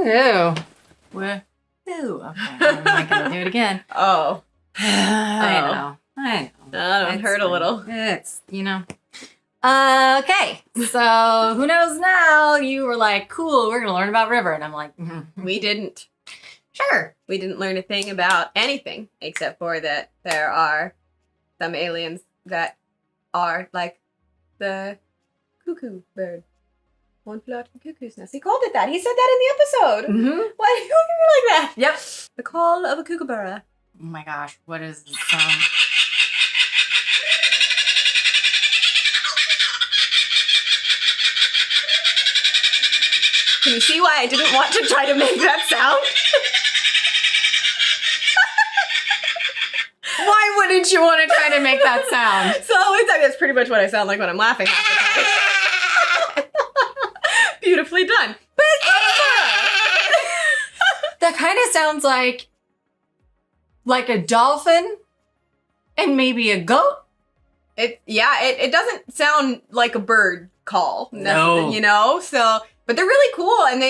Woohoo. Woohoo. Okay, I'm not going to do it again. Oh. I know. That hurt a little. It's, Okay, so who knows now? You were like, cool, we're going to learn about River. And I'm like, We didn't. Sure. We didn't learn a thing about anything except for that there are some aliens that are like the cuckoo bird. One flew out of the cuckoo's nest. He called it that. He said that in the episode. Mm-hmm. Why do you look at me like that? Yep. The call of a kookaburra. Oh my gosh, what is the song? Can you see why I didn't want to try to make that sound? Why wouldn't you want to try to make that sound? So that's pretty much what I sound like when I'm laughing half the time. Beautifully done. But That kind of sounds like a dolphin and maybe a goat. it doesn't sound like a bird call. No. So, but they're really cool, and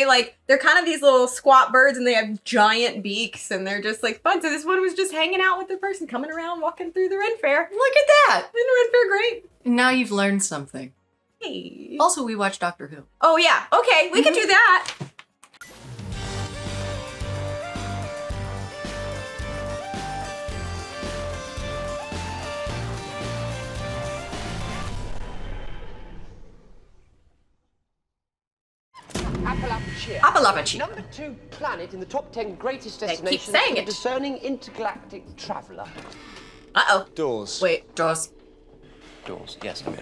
they're kind of these little squat birds, and they have giant beaks, and they're just like fun. So this one was just hanging out with the person coming around, walking through the Ren Fair. Look at that. Isn't the Ren Fair great? Now you've learned something. Hey. Also, we watch Doctor Who. Oh yeah, okay, we can do that. LAPLACE. Number 2 planet in the top 10 greatest keep destinations saying for it. the discerning intergalactic traveller. Uh-oh. Doors. Wait. Doors. Doors, yes. I mean,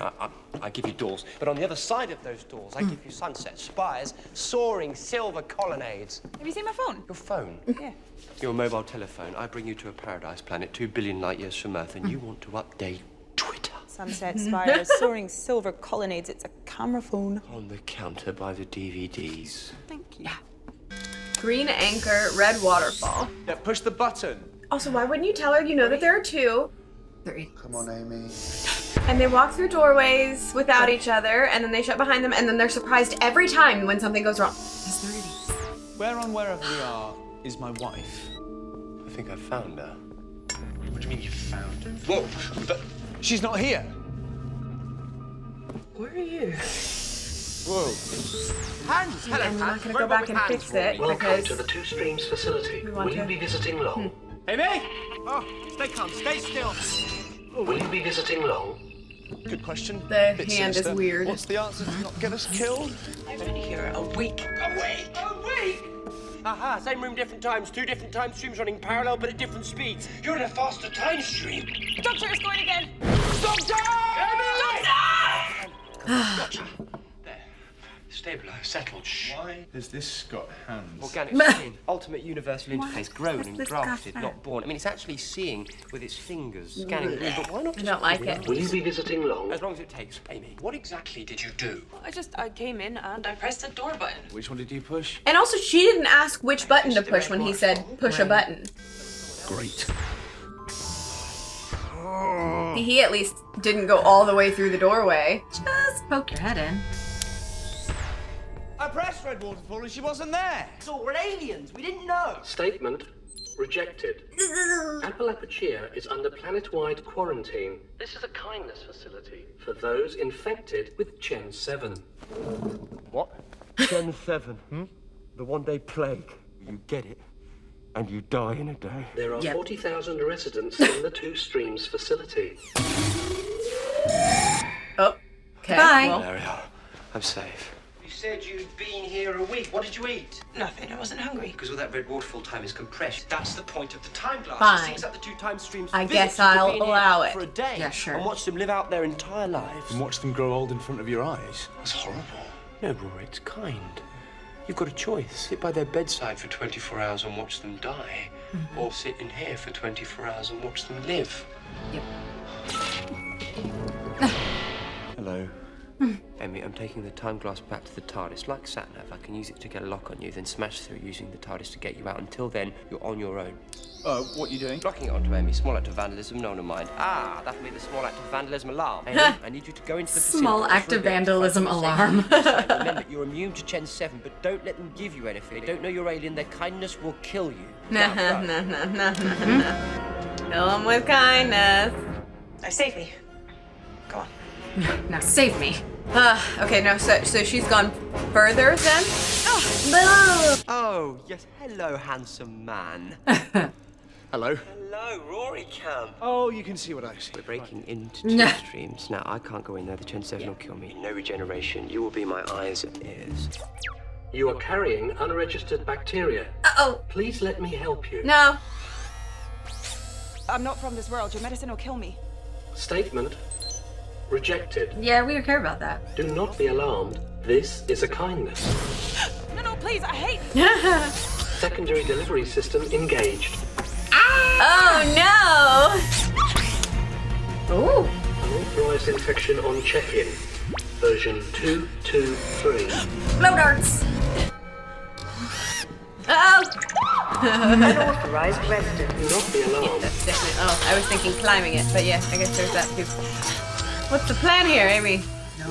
I give you doors. But on the other side of those doors, I give you sunsets, spires, soaring silver colonnades. Have you seen my phone? Your phone? Yeah. Your mobile telephone. I bring you to a paradise planet 2 billion light years from Earth, and you want to update Twitter. Sunset spires, soaring silver colonnades. It's a camera phone. On the counter by the DVDs. Thank you. Green anchor, red waterfall. Yeah, push the button. Also, why wouldn't you tell her you know that there are two? 3. Come on, Amy. And they walk through doorways without each other, and then they shut behind them, and then they're surprised every time when something goes wrong. It's 30s. Where on wherever we are is my wife. I think I found her. What do you mean you found her? Whoa, but she's not here. Where are you? Whoa. Hands! Hello, And we're not hands. going to go back and fix it Welcome because to the Two Streams facility. we want Will you to- be visiting long? Amy! Oh, stay calm, stay still. Will you be visiting long? Good question. The Bit hand is sinister. weird. What's the answer to not get us killed? I'm only here a week. A week? Aha, same room, different times. 2 different time streams running parallel but at different speeds. You're in a faster time stream. Doctor is going again. Doctor! Gotcha. There. Stabilised, settled. Shh. Why has this got hands? Organic skin, ultimate universal interface, grown and this grafted, got not born. I mean, it's actually seeing with its fingers, scanning through, but why not I just don't like it. Will you be visiting long? As long as it takes. Amy, what exactly did you do? I came in and I pressed the door button. Which one did you push? And also, she didn't ask which button to push when he said push a button. Great. He at least didn't go all the way through the doorway. Just poke your head in. I pressed Red Waterfall and she wasn't there. So we're aliens. We didn't know. Statement rejected. LAPLACE is under planet-wide quarantine. This is a kindness facility for those infected with Gen 7. What? Gen 7, The one-day plague. You get it, and you die in a day. There are Yep. 40,000 residents in the Two Streams facility. Oh, okay. Bye. Well, There we are. I'm safe. You said you'd been here a week. What did you eat? Nothing. I wasn't hungry. Because all that red waterfall time is compressed. That's the point of the time glass. Fine. Things like the 2 time streams. I visit, guess you could I'll be in here allow it. for a day. Yeah, sure. And watch them live out their entire lives. And watch them grow old in front of your eyes. That's horrible. No, Rory, it's kind. You've got a choice. Sit by their bedside for 24 hours and watch them die. Or sit in here for 24 hours and watch them live. Yep. Hello. Amy, I'm taking the time glass back to the TARDIS. Like sat-nav, I can use it to get a lock on you, then smash through using the TARDIS to get you out. Until then, you're on your own. What are you doing? Locking it onto Amy. Small act of vandalism, no one will mind. Ah, that'll be the small act of vandalism alarm. Amy, I need you to go into the facility. Small act of vandalism alarm. Remember, you're immune to Gen 7, but don't let them give you anything. They don't know you're alien. Their kindness will kill you. Nah. Kill them with kindness. Now save me. Go on. Now save me. Okay, no, so she's gone further then? Oh, yes. Hello, handsome man. Hello. Hello, Rory Cam. Oh, you can see what I see. We're breaking into two streams. Now, I can't go in there. The Gen 7 will kill me. No regeneration. You will be my eyes and ears. You are carrying unregistered bacteria. Uh-oh. Please let me help you. No. I'm not from this world. Your medicine will kill me. Statement rejected. Yeah, we don't care about that. Do not be alarmed. This is a kindness. No, please, I hate. Secondary delivery system engaged. Oh no! Ooh. Unauthorized infection on check-in. Version 223. Blow darts. Oh! Unauthorized resident. Do not be alarmed. That's definitely. Oh, I was thinking climbing it, but yeah, I guess there's that too. What's the plan here, Amy?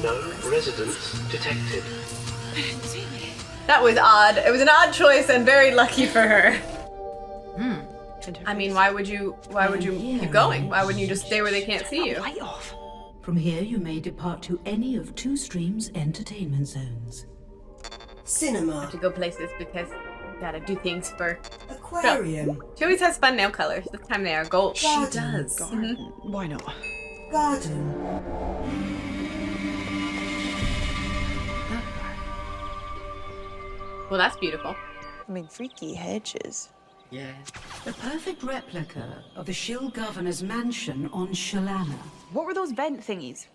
No residents detected. That was odd. It was an odd choice and very lucky for her. I mean, why would you keep going? Why wouldn't you just stay where they can't see you? Light off. From here, you may depart to any of two streams' entertainment zones. Cinema. To go places because you gotta do things for. Aquarium. She always has fun nail colors. This time they are gold. She does. Why not? Garden. Well, that's beautiful. I mean, freaky hedges. The perfect replica of the Shill Governor's mansion on Shalana. What were those vent thingies?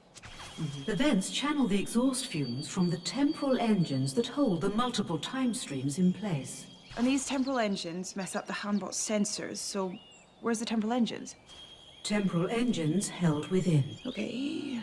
The vents channel the exhaust fumes from the temporal engines that hold the multiple time streams in place. And these temporal engines mess up the handbot sensors, so where's the temporal engines? Temporal engines held within. Okay.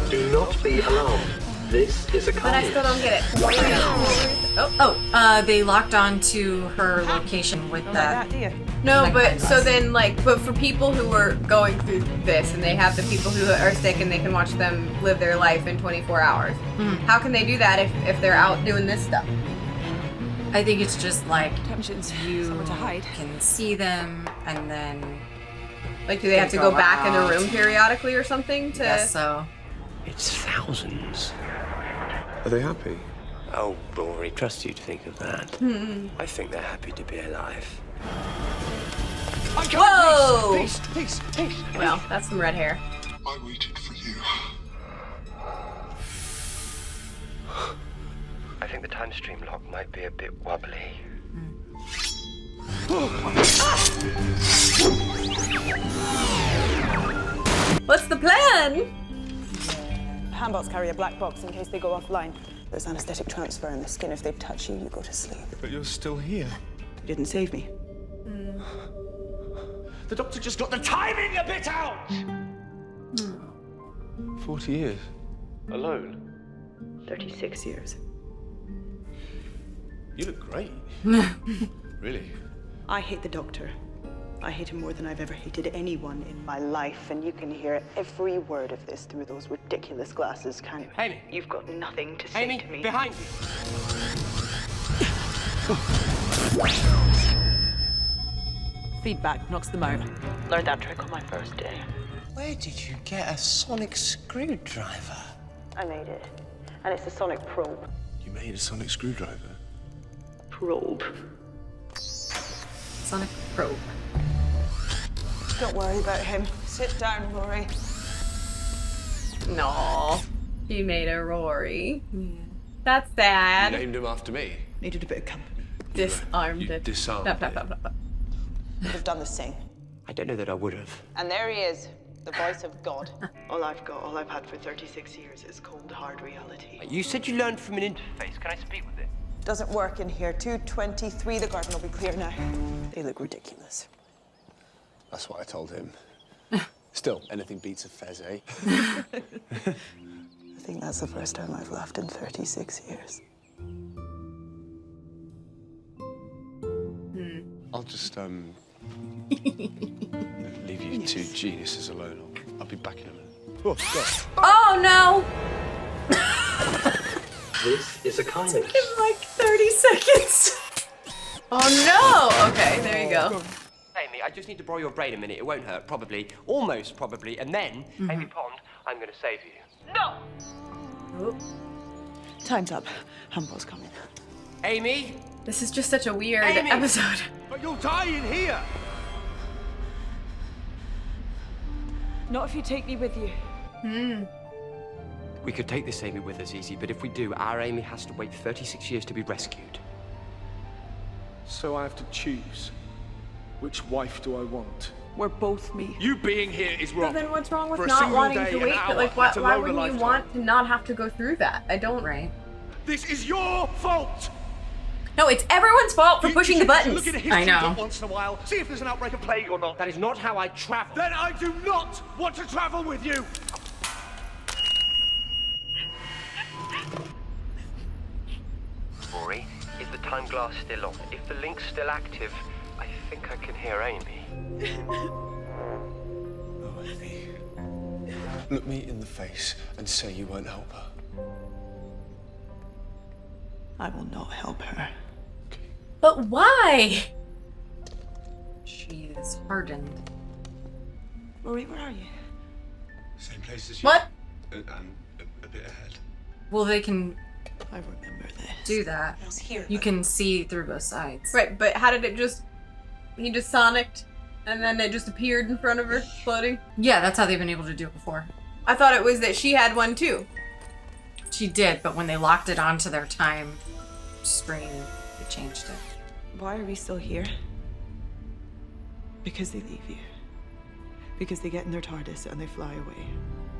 Do not be alarmed. This is a But I still kindness. don't get it. They locked onto her location with Don't like that. that, do you? No, Like but that so bus. then, but for people who are going through this and they have the people who are sick and they can watch them live their life in 24 hours, how can they do that if they're out doing this stuff? I think it's just like Tensions. you Somewhere to hide. can see them, and then Like, do they have to go back in the room periodically or something I to? guess so. It's thousands. Are they happy? Oh, Rory, trust you to think of that. I think they're happy to be alive. Whoa! Peace. Well, that's some red hair. I waited for you. I think the time stream lock might be a bit wobbly. What's the plan? Handbots carry a black box in case they go offline. There's anesthetic transfer in the skin. If they touch you, you go to sleep. But you're still here. You didn't save me. The doctor just got the timing a bit out! 40 years. Alone. 36 years. You look great. Really? I hate the doctor. I hate him more than I've ever hated anyone in my life, and you can hear every word of this through those ridiculous glasses, can't you? Amy. You've got nothing to say Amy, to me. behind you. Feedback knocks them out. Learned that trick on my first day. Where did you get a sonic screwdriver? I made it. And it's a sonic probe. You made a sonic screwdriver. Probe. Sonic probe. Don't worry about him. Sit down, Rory. No, he made a Rory. That's sad. Named him after me. Needed a bit of company. Disarmed You it. disarmed Blah, blah, it. blah, blah, blah. Would have done the same. I don't know that I would have. And there he is, the voice of God. All I've had for 36 years is cold, hard reality. You said you learned from an interface. Can I speak with it? Doesn't work in here. 223, the garden will be clear now. They look ridiculous. That's what I told him. Still, anything beats a fez, eh? I think that's the first time I've laughed in 36 years. I'll just, leave you two geniuses alone. I'll be back in a minute. Oh, God. Oh no! This is a kindness. In like 30 seconds. Oh no! Okay, there you go. Amy, I just need to borrow your brain a minute. It won't hurt, probably. Almost, probably. And then, Amy Pond, I'm going to save you. Time's up. Handball's coming. Amy? This is just such a weird Amy! episode. But you'll die in here! Not if you take me with you. We could take this Amy with us easy, but if we do, our Amy has to wait 36 years to be rescued. So I have to choose. Which wife do I want? We're both me. You being here is wrong. But then what's wrong with For a not single wanting day, to an wait? hour, Like, let why alone a wouldn't you lifetime. want to not have to go through that? I don't. Right. This is your fault! No, it's everyone's fault for You pushing the should buttons. Look at a I history know. book once in a while, see if there's an outbreak of plague or not. That is not how I travel. Then I do not want to travel with you! Rory, is the time glass still on? If the link's still active, I think I can hear Amy. Oh, Amy. Look me in the face and say you won't help her. I will not help her. But why? She is hardened. Rory, where are you? Same place as you. What? And a bit ahead. Well, they can I remember this. do that. I was here. You can see through both sides. Right, but how did it just... He just sonicked, and then it just appeared in front of her, floating? Yeah, that's how they've been able to do it before. I thought it was that she had one too. She did, but when they locked it onto their time screen, it changed it. Why are we still here? Because they leave you. Because they get in their TARDIS and they fly away.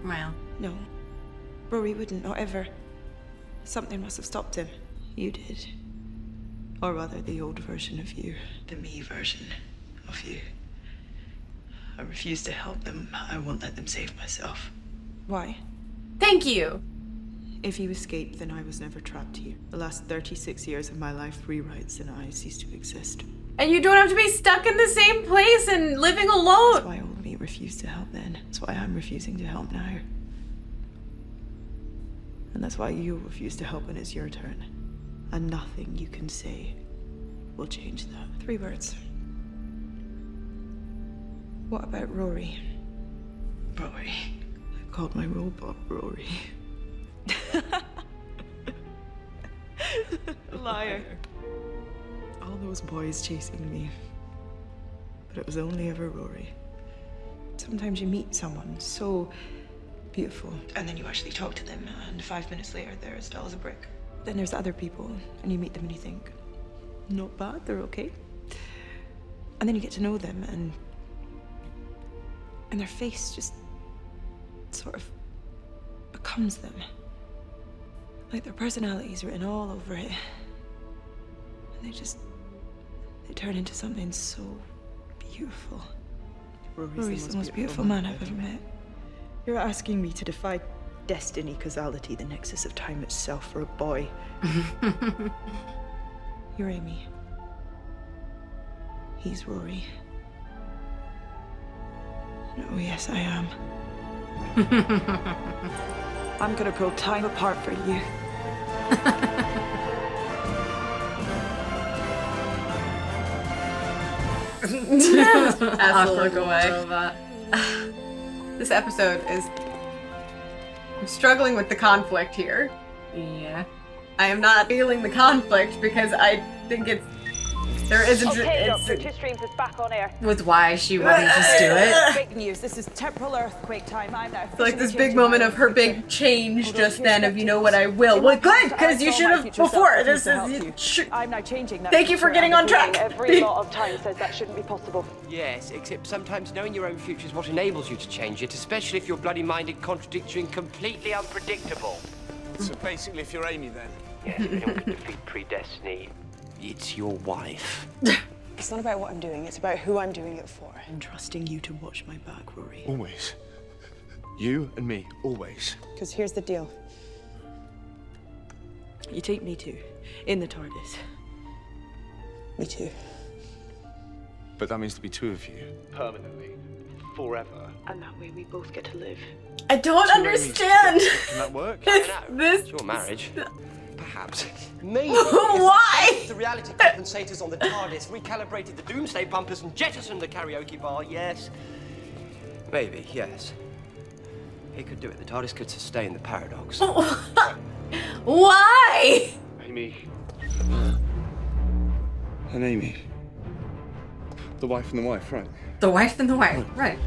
Well, No. Rory wouldn't, not ever. Something must have stopped him. You did. Or rather, the old version of you. The me version of you. I refuse to help them. I won't let them save myself. Why? Thank you. If you escape, then I was never trapped here. The last 36 years of my life rewrites and I cease to exist. And you don't have to be stuck in the same place and living That's alone. why old me refused to help then. That's why I'm refusing to help now. And that's why you refuse to help when it's your turn. And nothing you can say will change that. 3 words. What about Rory? Rory. I called my robot Rory. Liar. All those boys chasing me. But it was only ever Rory. Sometimes you meet someone so beautiful, and then you actually talk to them, and 5 minutes later, they're as dull as a brick. Then there's other people, and you meet them and you think, not bad, they're okay. And then you get to know them, and their face just sort of becomes them. Like their personality's written all over it. And they turn into something so beautiful. Rory's the most beautiful man I've ever met. You're asking me to defy destiny, causality, the nexus of time itself for a boy. You're Amy. He's Rory. Oh, yes, I am. I'm gonna pull time apart for you. Has to look away. This episode is... I'm struggling with the conflict here. yeah. I am not feeling the conflict because I think it's... There isn't... Okay, it's, Doctor, 2 streams is back on air. With why she wouldn't just do it. Big news. This is temporal earthquake time. I'm now. it's like this big moment of her big change just then of, you know what, I will. Well, good, because you should have before. This is... I'm now changing that. Thank you for getting on track. Every lot of time says that shouldn't be possible. Yes, except sometimes knowing your own future is what enables you to change it, especially if you're bloody-minded, contradictory, and completely unpredictable. So basically, if you're Amy, then. Yes, if anyone can defeat predestiny, it's your wife. It's not about what I'm doing, it's about who I'm doing it for. I'm trusting you to watch my back, Rory. Always. You and me, always. Because here's the deal. You take me too, in the TARDIS. Me too. But that means to be two of you. Permanently. Forever. And that way we both get to live. I don't understand. Can that work? This. It's your marriage. Perhaps. Maybe. Why? The reality compensators on the TARDIS recalibrated the doomsday bumpers and jettisoned the karaoke bar, yes. Maybe, yes. He could do it. The TARDIS could sustain the paradox. Why? Amy. And Amy. The wife and the wife, right? The wife and the wife, right.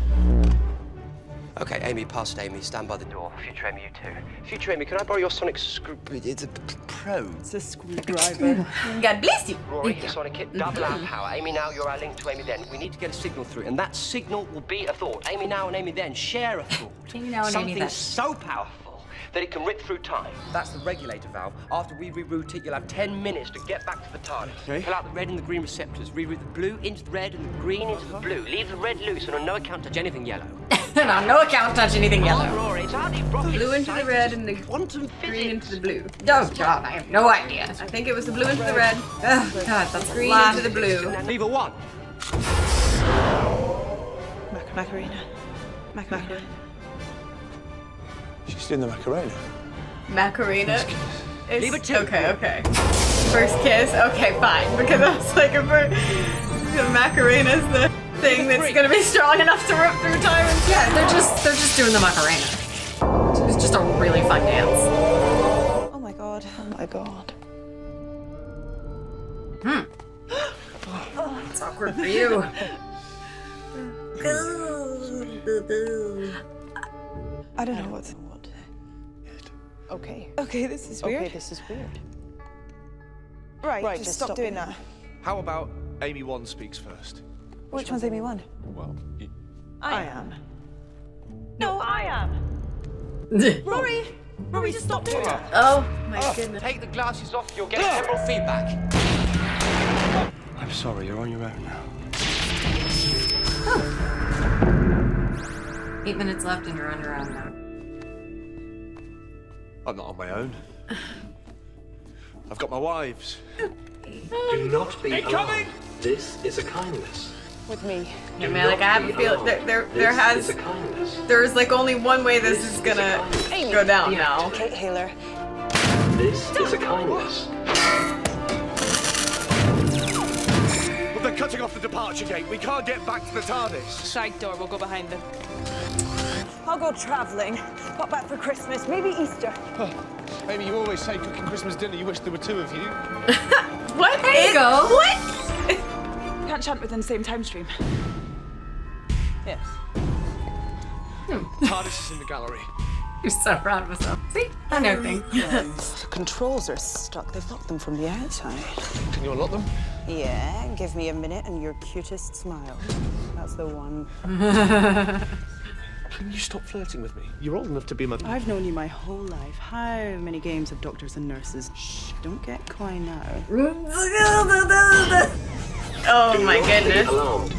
Okay, Amy, past Amy, stand by the door. Future Amy, you too. Future Amy, can I borrow your sonic screw... It's a pro. It's a screwdriver. God bless you. Rory, sonic kit, double our power. Amy now, you're our link to Amy then. We need to get a signal through, and that signal will be a thought. Amy now and Amy then share a thought. Amy now and Amy Something then. so powerful that it can rip through time. That's the regulator valve. After we reroute it, you'll have 10 minutes to get back to the TARDIS. Okay. Pull out the red and the green receptors. Reroute the blue into the red and the green into the blue. Leave the red loose and on no account touch anything yellow. And on no account touch anything yellow. Oh, Rory, it's hardly rocket Blue into the red and the quantum green into the blue. Oh, God, I have no idea. I think it was the blue into the red, Oh, God, that's a green lot. into the blue. Lever one. Macarena. Macarena. She's doing the Macarena. Macarena. It's, Leave it two. Okay. First kiss. Okay, fine. Because I was like, if the Macarena's the thing that's gonna be strong enough to rip through time. And Yeah, they're just doing the Macarena. It's just a really fun dance. Oh my god. Oh my god. It's awkward for you. I don't know what. Okay. Okay, this is weird. Okay, this is weird. Right, just stop doing that. How about Amy 1 speaks first? Which one's Amy 1? Well, I am. No, I am. Rory! Rory, just stop doing that. oh my goodness. Take the glasses off, you'll get temporal feedback. I'm sorry, you're on your own now. 8 minutes left and you're on your own now. I'm not on my own. I've got my wives. Do not be alarmed. This is a kindness. With me. Yeah, man, like I have a feeling there This is a kindness. there's like only one way this is gonna go down now. Kate Haler. This is a kindness. Well, they're cutting off the departure gate. We can't get back to the TARDIS. Side door, we'll go behind them. I'll go travelling. Pop back for Christmas, maybe Easter. Amy, you always say cooking Christmas dinner. You wish there were two of you. What? There you go. What? Can't chant within the same time stream. Yes. TARDIS is in the gallery. You're so proud of yourself. See? I know things. The controls are stuck. They've locked them from the outside. Can you unlock them? Yeah, give me a minute and your cutest smile. That's the one. Can you stop flirting with me? You're old enough to be my... I've known you my whole life. How many games of doctors and nurses? Shh, don't get coy now. Oh my Be goodness. alarmed.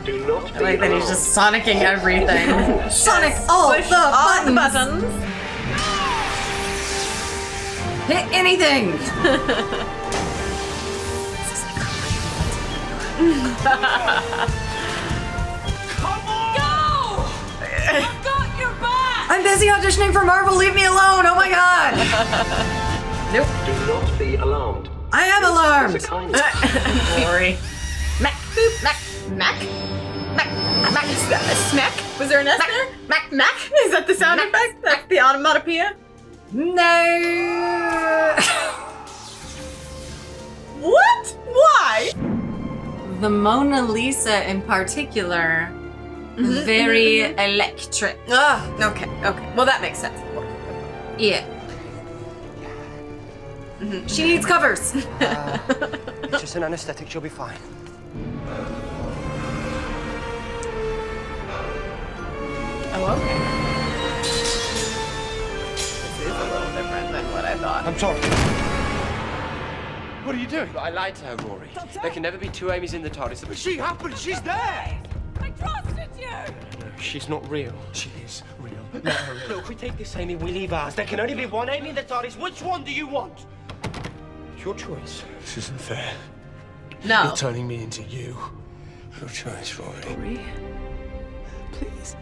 Do not be I like that he's alarmed. just sonicking everything. Sonic all Push the all the buttons. buttons. Hit anything. I've got your back! I'm busy auditioning for Marvel. Leave me alone. Oh my God. Nope. Do not be alarmed. I am alarmed. It's a kindness. Sorry. Mac, boop, Mac, Mac, Mac, Mac, smack. Was there an S there? Mac, Mac. Is that the sound effect? That's the onomatopoeia. No. What? Why? The Mona Lisa in particular, very electric. Okay. Well, that makes sense. Yeah. She needs covers. It's just an anesthetic, she'll be fine. Oh, okay. This is a little different than what I thought. I'm sorry. What are you doing? I lied to her, Rory. There can never be two Amy's in the TARDIS. But she happened. She's there. I trusted you! No, she's not real. She is real. Let her in. Look, we take this Amy, we leave ours. There can only be one Amy in the TARDIS. Which one do you want? It's your choice. This isn't fair. No. You're turning me into you. Your choice, Rory. Rory, please.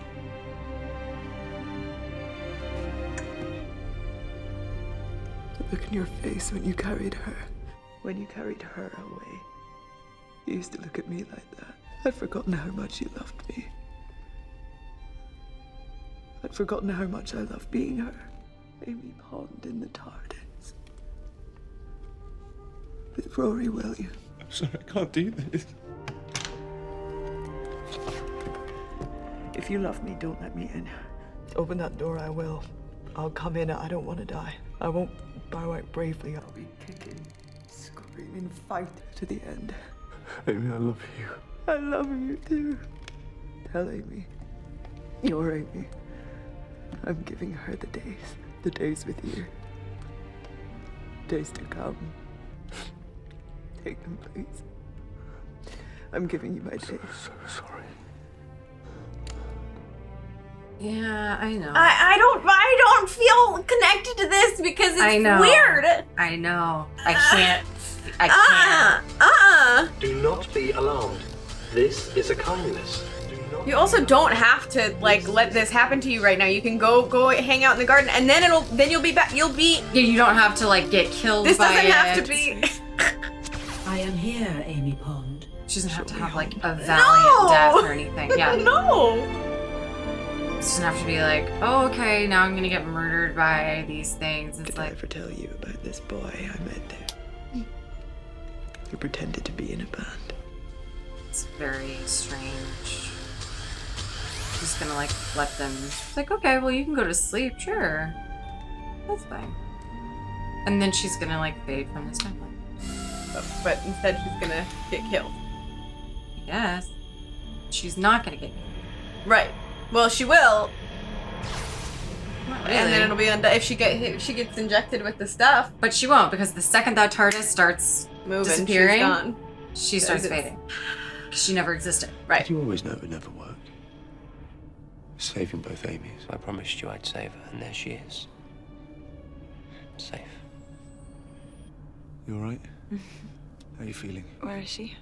The look in your face when you carried her. When you carried her away. You used to look at me like that. I'd forgotten how much you loved me. I'd forgotten how much I loved being her. Amy Pond in the TARDIS. With Rory Williams. I'm sorry, I can't do this. If you love me, don't let me in. Open that door, I will. I'll come in. I don't want to die. I won't bow out bravely. I'll be kicking, screaming, fight to the end. Amy, I love you. I love you too. Tell Amy. You're Amy. I'm giving her the days with you. Days to come. Take them, please. I'm giving you my days. So sorry. Yeah, I know. I don't feel connected to this because it's I know. weird. I know. I can't. Do not be alarmed. This is a kindness. Do not You also don't have to like let this happen to you right now. You can go hang out in the garden, and then you'll be back. You'll be. Yeah, you don't have to like get killed This by doesn't it. have to be. I am here, Amy Pond. She doesn't have to have like a valiant death or anything. Yeah. No. It doesn't have to be like, oh, okay, now I'm gonna get murdered by these things. It's Did I like, ever tell you about this boy I met there? Who pretended to be in a band? it's very strange. She's gonna like let them. It's like, okay, well, you can go to sleep, sure. That's fine. And then she's gonna like fade from this timeline. But instead, she's gonna get killed. Yes. She's not gonna get killed. Right. Well, she will, Not and then really. it'll be if she gets injected with the stuff. But she won't, because the second that TARDIS starts Moving, disappearing, she's gone. she starts Because fading. Because she never existed. Right. Did you always know it would never work? Saving both Amy's. I promised you I'd save her, and there she is. Safe. You alright? How are you feeling? Where is she?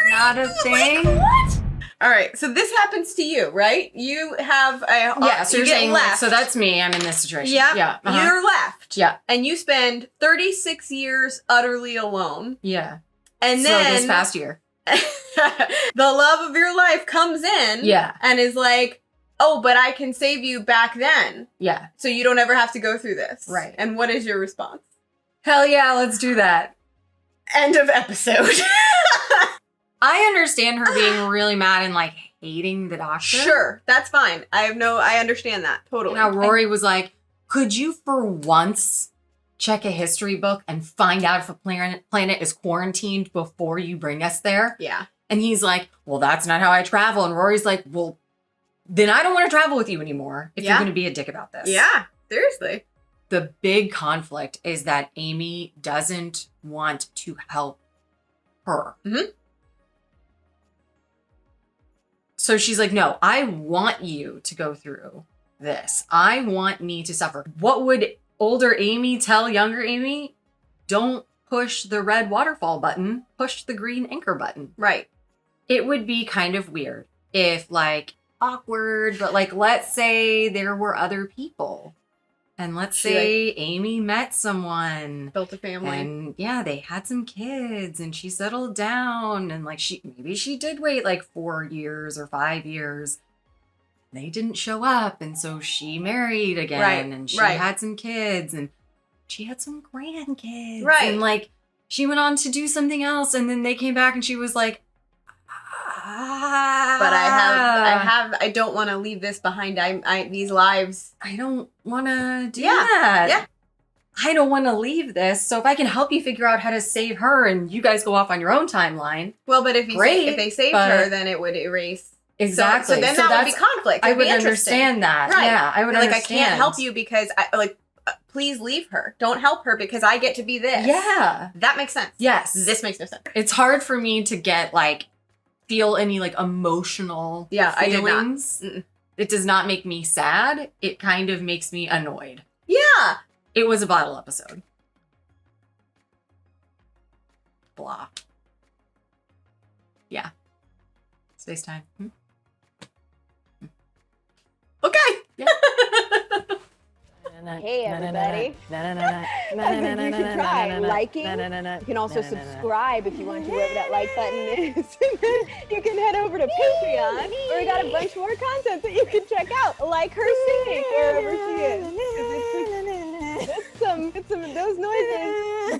Not a thing. What? All right. So this happens to you, right? You have a Yeah, so you you're get saying, like, left. so that's me. I'm in this situation. Yep. Yeah. uh-huh. You're left. Yeah. And you spend 36 years utterly alone. Yeah. And So then this past year. the love of your life comes in. Yeah. And is like, oh, but I can save you back then. Yeah. So you don't ever have to go through this. Right. And what is your response? Hell yeah, let's do that. End of episode. I understand her being really mad and like hating the doctor. Sure. That's fine. I understand that. Totally. Now Rory was like, could you for once check a history book and find out if a planet is quarantined before you bring us there? Yeah. And he's like, well, that's not how I travel. And Rory's like, well, then I don't want to travel with you anymore if Yeah. you're going to be a dick about this. Yeah. Seriously. The big conflict is that Amy doesn't want to help her. Mhm. So she's like, no, I want you to go through this. I want me to suffer. What would older Amy tell younger Amy? Don't push the red waterfall button, push the green anchor button. Right. It would be kind of weird if like awkward, but like, let's say there were other people. And let's She, say Amy met someone. Built a family. And yeah, they had some kids and she settled down and like maybe she did wait like 4 years or 5 years. They didn't show up and so she married again Right, and she right. had some kids and she had some grandkids. Right. And like she went on to do something else and then they came back and she was like, But I don't want to leave this behind. These lives. I don't want to do Yeah, that. yeah. I don't want to leave this. So if I can help you figure out how to save her and you guys go off on your own timeline. Well, but if Great, they saved but- her, then it would erase. Exactly. So then that would be conflict. I It'd be would interesting. understand that. Right. Yeah, I would Like, understand. I can't help you because please leave her. Don't help her because I get to be this. Yeah. That makes sense. Yes. This makes no sense. It's hard for me to get like feel any like emotional feelings. I did not. It does not make me sad. It kind of makes me annoyed. Yeah. It was a bottle episode. Blah. Yeah. Space time. Okay. Yeah. Hey everybody. I think you should try liking. You can also subscribe if you want to, wherever that like button is. And then you can head over to Patreon, where we got a bunch more content that you can check out, like her singing wherever she is. It's some of those noises.